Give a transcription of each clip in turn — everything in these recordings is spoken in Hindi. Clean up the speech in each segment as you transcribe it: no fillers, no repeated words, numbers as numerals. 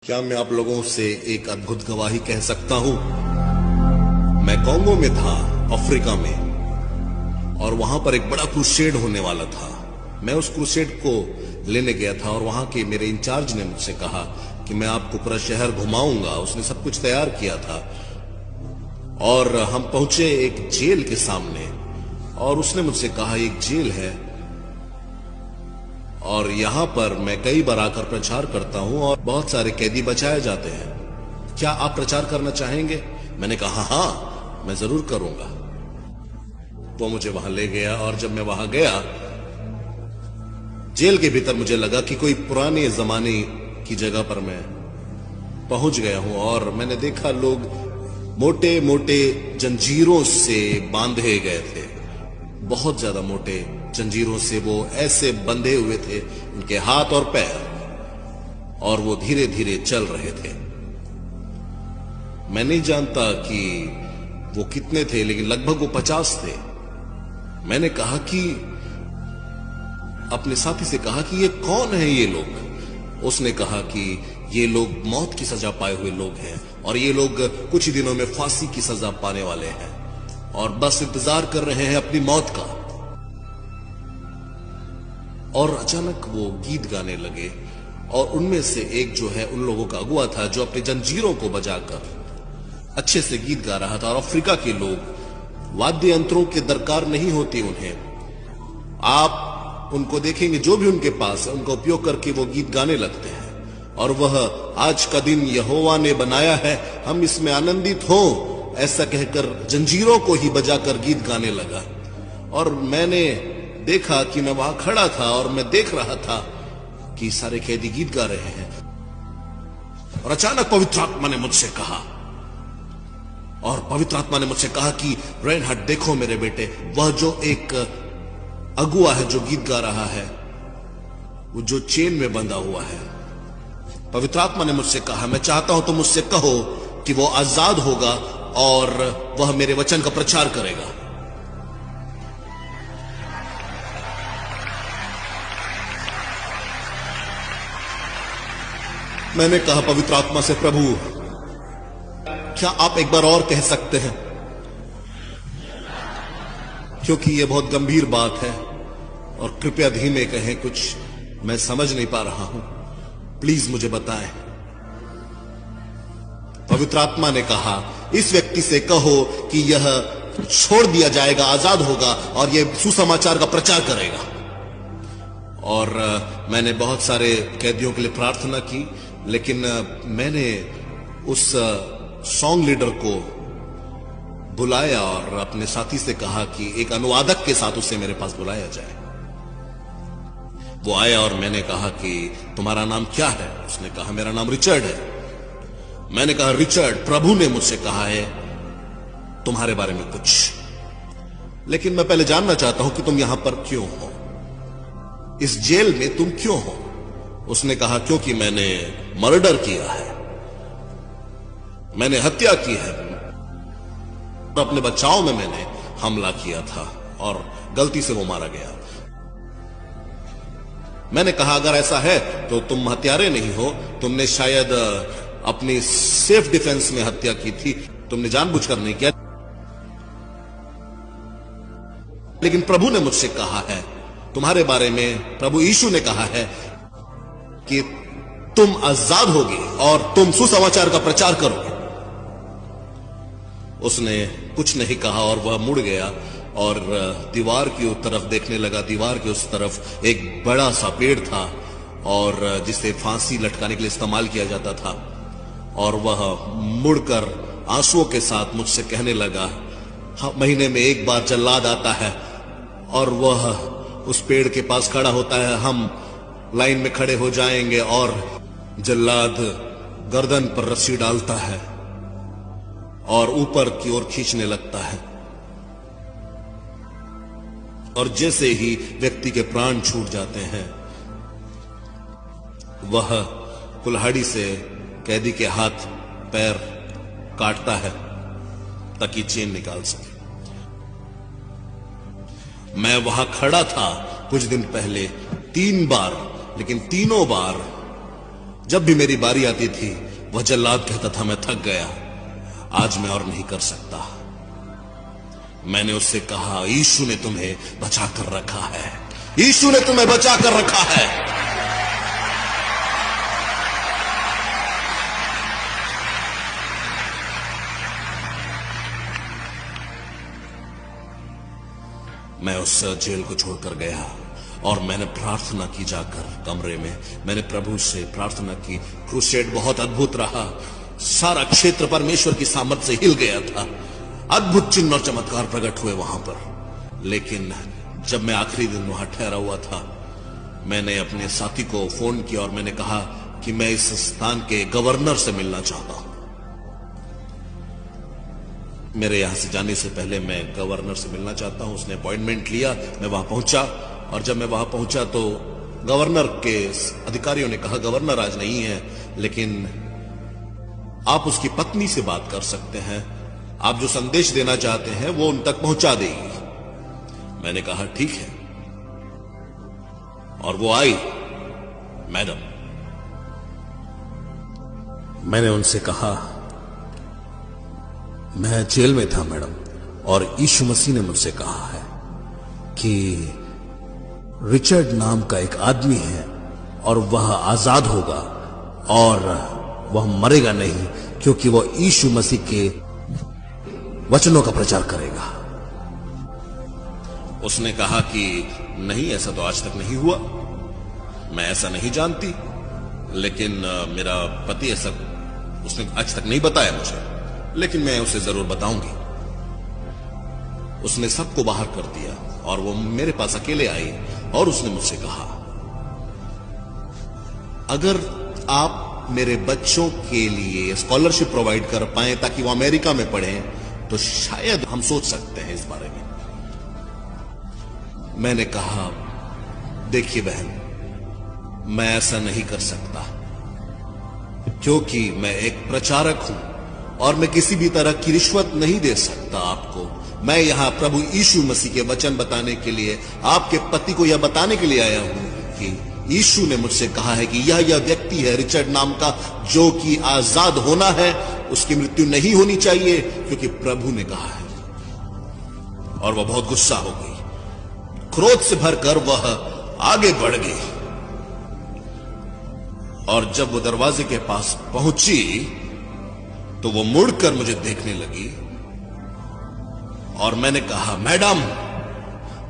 क्या मैं आप लोगों से एक अद्भुत गवाही कह सकता हूं? मैं कॉन्गो में था, अफ्रीका में, और वहां पर एक बड़ा क्रूसेड होने वाला था। मैं उस क्रूसेड को लेने गया था और वहां के मेरे इंचार्ज ने मुझसे कहा कि मैं आपको पूरा शहर घुमाऊंगा। उसने सब कुछ तैयार किया था और हम पहुंचे एक जेल के सामने और उसने मुझसे कहा एक जेल है और यहां पर मैं कई बार आकर प्रचार करता हूं और बहुत सारे कैदी बचाए जाते हैं। क्या आप प्रचार करना चाहेंगे? मैंने कहा हाँ, मैं जरूर करूंगा। वो मुझे वहां ले गया और जब मैं वहां गया जेल के भीतर, मुझे लगा कि कोई पुराने जमाने की जगह पर मैं पहुंच गया हूं और मैंने देखा लोग मोटे मोटे जंजीरों से बांधे गए थे, बहुत ज्यादा मोटे जंजीरों से वो ऐसे बंधे हुए थे, उनके हाथ और पैर, और वो धीरे धीरे चल रहे थे। मैं नहीं जानता कि वो कितने थे, लेकिन लगभग वो 50 थे। मैंने कहा कि अपने साथी से कहा कि ये कौन है ये लोग? उसने कहा कि ये लोग मौत की सजा पाए हुए लोग हैं और ये लोग कुछ ही दिनों में फांसी की सजा पाने वाले हैं और बस इंतजार कर रहे हैं अपनी मौत का। और अचानक वो गीत गाने लगे और उनमें से एक जो है उन लोगों का अगुआ था जो अपने जंजीरों को बजाकर अच्छे से गीत गा रहा था। और अफ्रीका के लोग वाद्य यंत्रों की दरकार नहीं होती उन्हें, आप उनको देखेंगे जो भी उनके पास है उनका उपयोग करके वो गीत गाने लगते हैं। और वह आज का दिन यहोवा ने बनाया है, हम इसमें आनंदित हो, ऐसा कहकर जंजीरों को ही बजाकर गीत गाने लगा। और मैंने देखा कि मैं वहां खड़ा था और मैं देख रहा था कि सारे कैदी गीत गा रहे हैं। और अचानक पवित्र आत्मा ने मुझसे कहा, कि रेनहार्ड देखो मेरे बेटे, वह जो एक अगुआ है जो गीत गा रहा है, वो जो चेन में बंधा हुआ है। पवित्र आत्मा ने मुझसे कहा, मैं चाहता हूं तुम मुझसे कहो कि वो आजाद होगा और वह मेरे वचन का प्रचार करेगा। मैंने कहा पवित्र आत्मा से, प्रभु क्या आप एक बार और कह सकते हैं, क्योंकि यह बहुत गंभीर बात है और कृपया धीमे कहें, कुछ मैं समझ नहीं पा रहा हूं, प्लीज मुझे बताएं। पवित्र आत्मा ने कहा, इस व्यक्ति से कहो कि यह छोड़ दिया जाएगा, आजाद होगा और यह सुसमाचार का प्रचार करेगा। और मैंने बहुत सारे कैदियों के लिए प्रार्थना की, लेकिन मैंने उस सॉन्ग लीडर को बुलाया और अपने साथी से कहा कि एक अनुवादक के साथ उसे मेरे पास बुलाया जाए। वो आया और मैंने कहा कि तुम्हारा नाम क्या है? उसने कहा मेरा नाम रिचर्ड है। मैंने कहा रिचर्ड, प्रभु ने मुझसे कहा है तुम्हारे बारे में कुछ, लेकिन मैं पहले जानना चाहता हूं कि तुम यहां पर क्यों हो, इस जेल में तुम क्यों हो? उसने कहा क्योंकि मैंने मर्डर किया है, मैंने हत्या की है, अपने बचाव में मैंने हमला किया था और गलती से वो मारा गया। मैंने कहा अगर ऐसा है तो तुम हत्यारे नहीं हो, तुमने शायद अपनी सेल्फ डिफेंस में हत्या की थी, तुमने जानबूझकर नहीं किया। लेकिन प्रभु ने मुझसे कहा है तुम्हारे बारे में, प्रभु यीशु ने कहा है कि तुम आजाद होगे और तुम सुसमाचार का प्रचार करोगे। उसने कुछ नहीं कहा और वह मुड़ गया और दीवार की तरफ देखने लगा। दीवार के उस तरफ एक बड़ा सा पेड़ था और जिसे फांसी लटकाने के लिए इस्तेमाल किया जाता था। और वह मुड़कर आंसुओं के साथ मुझसे कहने लगा, महीने में एक बार जल्लाद आता है और वह उस पेड़ के पास खड़ा होता है, हम लाइन में खड़े हो जाएंगे और जल्लाद गर्दन पर रस्सी डालता है और ऊपर की ओर खींचने लगता है और जैसे ही व्यक्ति के प्राण छूट जाते हैं वह कुल्हाड़ी से कैदी के हाथ पैर काटता है ताकि चेन निकाल सके। मैं वहां खड़ा था कुछ दिन पहले 3 बार, लेकिन तीनों बार जब भी मेरी बारी आती थी वह जल्लाद कहता था, मैं थक गया, आज मैं और नहीं कर सकता। मैंने उससे कहा, यीशु ने तुम्हें बचा कर रखा है, यीशु ने तुम्हें बचा कर रखा है। मैं उस जेल को छोड़कर गया और मैंने प्रार्थना की, जाकर कमरे में मैंने प्रभु से प्रार्थना की। क्रूसेड बहुत अद्भुत रहा, सारा क्षेत्र परमेश्वर की सामर्थ से हिल गया था, अद्भुत चिन्ह और चमत्कार प्रकट हुए वहां पर। लेकिन जब मैं आखिरी दिन वहां ठहरा हुआ था, मैंने अपने साथी को फोन किया और मैंने कहा कि मैं इस स्थान के गवर्नर से मिलना चाहता हूं। मेरे यहां से जाने से पहले मैं गवर्नर से मिलना चाहता हूं। उसने अपॉइंटमेंट लिया, मैं वहां पहुंचा और जब मैं वहां पहुंचा तो गवर्नर के अधिकारियों ने कहा, गवर्नर आज नहीं है, लेकिन आप उसकी पत्नी से बात कर सकते हैं, आप जो संदेश देना चाहते हैं वो उन तक पहुंचा देगी। मैंने कहा ठीक है, और वो आई। मैडम, मैंने उनसे कहा, मैं जेल में था मैडम, और यीशु मसीह ने मुझसे कहा है कि रिचर्ड नाम का एक आदमी है और वह आजाद होगा और वह मरेगा नहीं, क्योंकि वह यीशु मसीह के वचनों का प्रचार करेगा। उसने कहा कि नहीं, ऐसा तो आज तक नहीं हुआ, मैं ऐसा नहीं जानती, लेकिन मेरा पति ऐसा उसने आज तक नहीं बताया मुझे, लेकिन मैं उसे जरूर बताऊंगी। उसने सबको बाहर कर दिया और वो मेरे पास अकेले आई और उसने मुझसे कहा, अगर आप मेरे बच्चों के लिए स्कॉलरशिप प्रोवाइड कर पाए ताकि वो अमेरिका में पढ़ें तो शायद हम सोच सकते हैं इस बारे में। मैंने कहा, देखिए बहन, मैं ऐसा नहीं कर सकता, क्योंकि मैं एक प्रचारक हूं और मैं किसी भी तरह की रिश्वत नहीं दे सकता आपको। मैं यहां प्रभु यीशु मसीह के वचन बताने के लिए, आपके पति को यह बताने के लिए आया हूं कि यीशु ने मुझसे कहा है कि यह व्यक्ति है रिचर्ड नाम का, जो कि आजाद होना है, उसकी मृत्यु नहीं होनी चाहिए, क्योंकि प्रभु ने कहा है। और वह बहुत गुस्सा हो गई, क्रोध से भरकर वह आगे बढ़ गई, और जब वो दरवाजे के पास पहुंची तो वो मुड़कर मुझे देखने लगी और मैंने कहा, मैडम,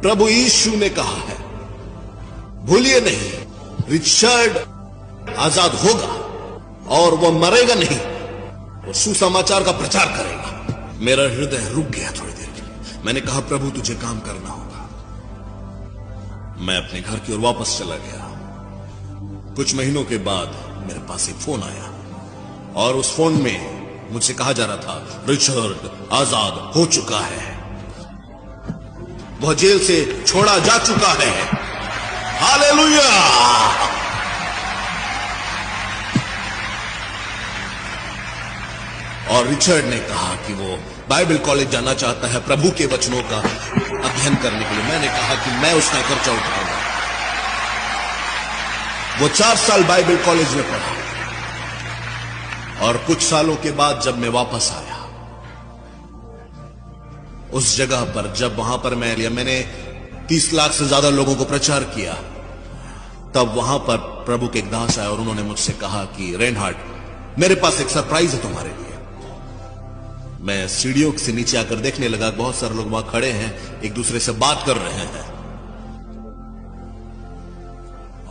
प्रभु यीशु ने कहा है, भूलिए नहीं, रिचर्ड आजाद होगा और वह मरेगा नहीं, वो सुसमाचार का प्रचार करेगा। मेरा हृदय रुक गया थोड़ी देर के लिए। मैंने कहा, प्रभु तुझे काम करना होगा। मैं अपने घर की ओर वापस चला गया। कुछ महीनों के बाद मेरे पास एक फोन आया और उस फोन में मुझसे कहा जा रहा था, रिचर्ड आजाद हो चुका है, वह जेल से छोड़ा जा चुका है। हालेलुया! और रिचर्ड ने कहा कि वो बाइबल कॉलेज जाना चाहता है प्रभु के वचनों का अध्ययन करने के लिए। मैंने कहा कि मैं उसका खर्चा उठाऊंगा। वो 4 साल बाइबल कॉलेज में पढ़ा और कुछ सालों के बाद जब मैं वापस आया उस जगह पर, जब वहां पर मैंने 30 लाख से ज्यादा लोगों को प्रचार किया, तब वहां पर प्रभु के एक दास आए और उन्होंने मुझसे कहा कि रेनहार्ड, मेरे पास एक सरप्राइज है तुम्हारे लिए। मैं सीढ़ियों से नीचे आकर देखने लगा, बहुत सारे लोग वहां खड़े हैं, एक दूसरे से बात कर रहे हैं,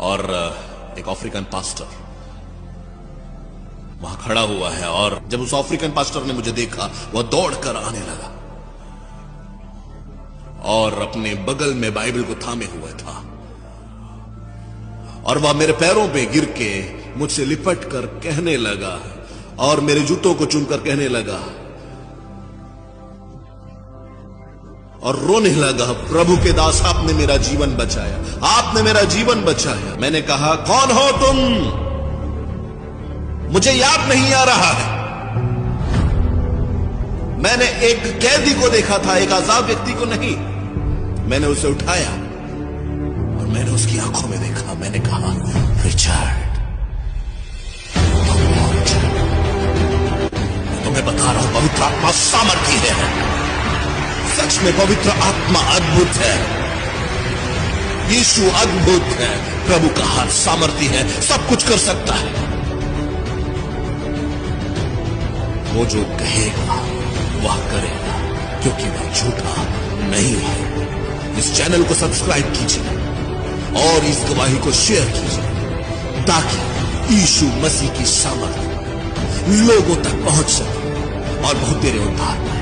और एक अफ्रीकन पास्टर वहां खड़ा हुआ है। और जब उस अफ्रीकन पास्टर ने मुझे देखा, वह दौड़कर आने लगा और अपने बगल में बाइबल को थामे हुआ था, और वह मेरे पैरों पे गिर के मुझसे लिपट कर कहने लगा और मेरे जूतों को चूमकर कहने लगा और रोने लगा, प्रभु के दास, आपने मेरा जीवन बचाया, आपने मेरा जीवन बचाया। मैंने कहा, कौन हो तुम? मुझे याद नहीं आ रहा है। मैंने एक कैदी को देखा था, एक आजाद व्यक्ति को नहीं। मैंने उसे उठाया और मैंने उसकी आंखों में देखा। मैंने कहा, रिचर्ड, और सामर्थ्य है। सच में पवित्र आत्मा अद्भुत है, यीशु अद्भुत है, प्रभु का हाथ सामर्थ्य है, सब कुछ कर सकता है। वो जो कहेगा वह करेगा, क्योंकि वह झूठा नहीं है। इस चैनल को सब्सक्राइब कीजिए और इस गवाही को शेयर कीजिए ताकि यीशु मसीह की सामर्थ्य लोगों तक पहुंच सके और बहुत तेरे उद्धार पाए।